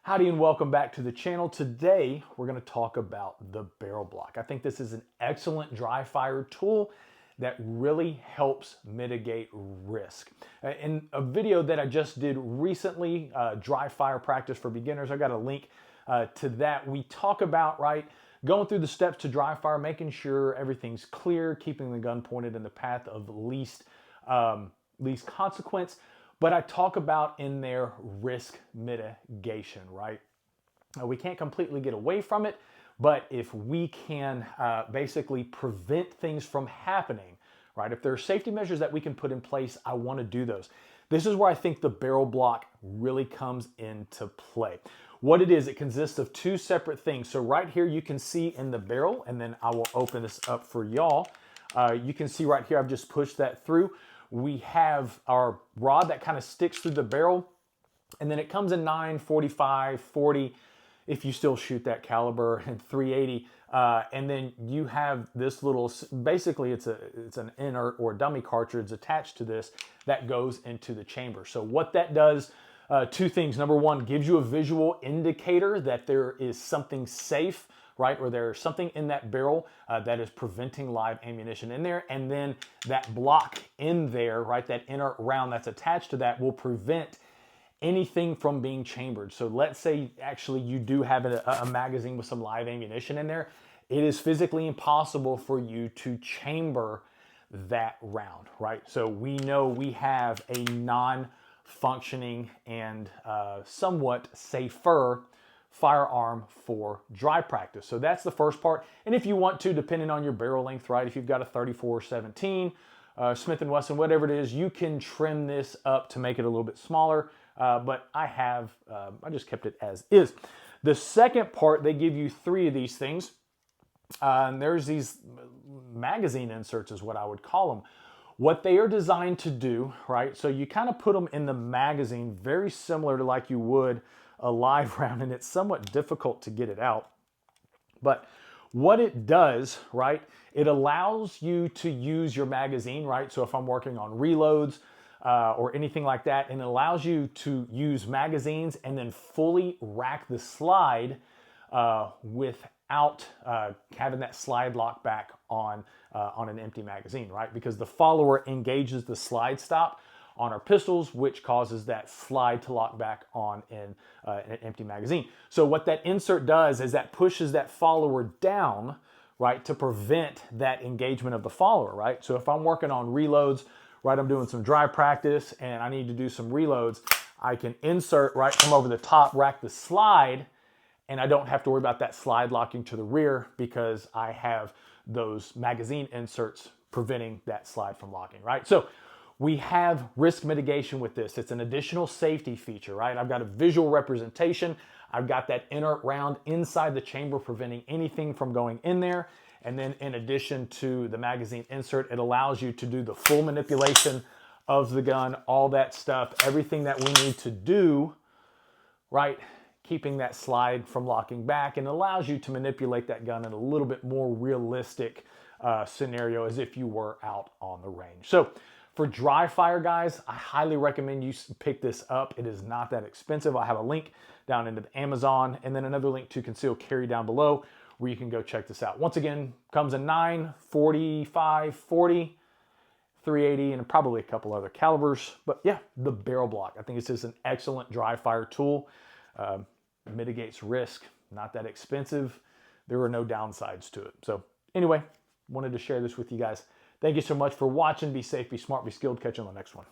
Howdy and welcome back to the channel. Today we're going to talk about the barrel block. I think this is an excellent dry fire tool that really helps mitigate risk. In a video that I just did recently, dry fire practice for beginners, I got a link to that. We talk about, going through the steps to dry fire, making sure everything's clear, keeping the gun pointed in the path of least consequence. But I talk about in there risk mitigation, right? We can't completely get away from it, but if we can basically prevent things from happening, right? If there are safety measures that we can put in place, I want to do those. This is where I think the barrel block really comes into play. What it is, it consists of two separate things. So right here you can see in the barrel, and then I will open this up for y'all. You can see right here, I've just pushed that through. We have our rod that kind of sticks through the barrel, and then it comes in 9, 45, 40, if you still shoot that caliber, and 380. And then you have this little, basically it's an inert or dummy cartridge attached to this that goes into the chamber. So what that does, two things. Number one, gives you a visual indicator that there is something safe, right? Or there's something in that barrel that is preventing live ammunition in there. And then that block in there, right? That inert round that's attached to that will prevent anything from being chambered. So let's say actually you do have a magazine with some live ammunition in there. It is physically impossible for you to chamber that round, right? So we know we have a non-functioning and somewhat safer firearm for dry practice. So that's the first part. And if you want to, depending on your barrel length, right? If you've got a 34-17, Smith & Wesson, whatever it is, you can trim this up to make it a little bit smaller. But I just kept it as is. The second part, they give you 3 of these things. And there's these magazine inserts is what I would call them. What they are designed to do, right? So you kind of put them in the magazine very similar to like you would a live round, and it's somewhat difficult to get it out. But what it does, right, it allows you to use your magazine, right? So if I'm working on reloads or anything like that, and it allows you to use magazines and then fully rack the slide without having that slide lock back on an empty magazine, right? Because the follower engages the slide stop on our pistols, which causes that slide to lock back on in an empty magazine. So what that insert does is that pushes that follower down, right, to prevent that engagement of the follower, right? So if I'm working on reloads, right, I'm doing some dry practice and I need to do some reloads, I can insert, right, come over the top, rack the slide, and I don't have to worry about that slide locking to the rear because I have those magazine inserts preventing that slide from locking, right? So we have risk mitigation with this. It's an additional safety feature, right? I've got a visual representation. I've got that inert round inside the chamber preventing anything from going in there. And then in addition to the magazine insert, it allows you to do the full manipulation of the gun, all that stuff, everything that we need to do, right? Keeping that slide from locking back, and allows you to manipulate that gun in a little bit more realistic scenario as if you were out on the range. So for dry fire guys, I highly recommend you pick this up. It is not that expensive. I have a link down into the Amazon and then another link to concealed carry down below where you can go check this out. Once again, comes in 9, 45, 40, 380, and probably a couple other calibers. But yeah, the barrel block. I think it's just an excellent dry fire tool. Mitigates risk, not that expensive. There are no downsides to it. So anyway, wanted to share this with you guys. Thank you so much for watching. Be safe, be smart, be skilled. Catch you on the next one.